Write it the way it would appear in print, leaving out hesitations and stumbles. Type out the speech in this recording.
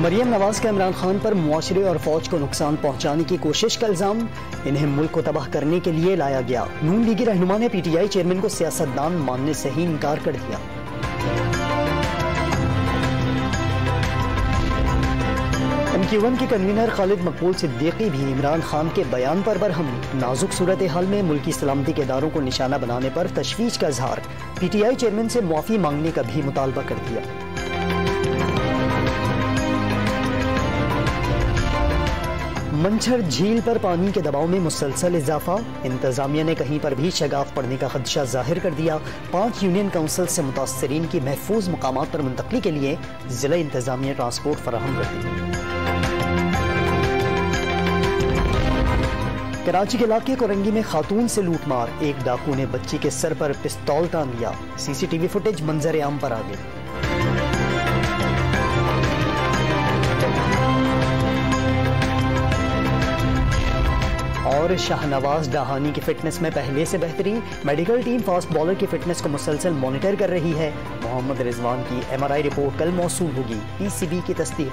मरियम नवाज का इमरान खान पर मुआशरे और फौज को नुकसान पहुंचाने की कोशिश का इल्जाम। इन्हें मुल्क को तबाह करने के लिए लाया गया। नून लीगी रहनुमा ने पीटीआई चेयरमैन को सियासतदान मानने से ही इनकार कर दिया। MQ1 के कन्वीनर खालिद मकबूल सिद्दीकी भी इमरान खान के बयान पर बरहम। नाजुक सूरत हाल में मुल्की सलामती के इदारों को निशाना बनाने पर तशवीश का इजहार। पीटीआई चेयरमैन से मुआफी मांगने का भी मुतालबा कर दिया। मंछर झील पर पानी के दबाव में मुसलसल इजाफा। इंतजामिया ने कहीं पर भी शगाफ पड़ने का खदशा जाहिर कर दिया। 5 यूनियन काउंसिल से मुतासरीन की महफूज मुकामात पर मुंतकली के लिए जिला इंतजामिया ट्रांसपोर्ट फराहम कर दी। कराची के इलाके कोरंगी में खातून से लूटमार। एक डाकू ने बच्ची के सर पर पिस्तौल टांग लिया। CCTV फुटेज मंजर आम पर आ गई। और शाहनवाज डाहानी की फिटनेस में पहले से बेहतरी। मेडिकल टीम फास्ट बॉलर की फिटनेस को मुसलसल मॉनिटर कर रही है। मोहम्मद रिजवान की MRI रिपोर्ट कल मौसूल होगी। PCB की तस्दीक।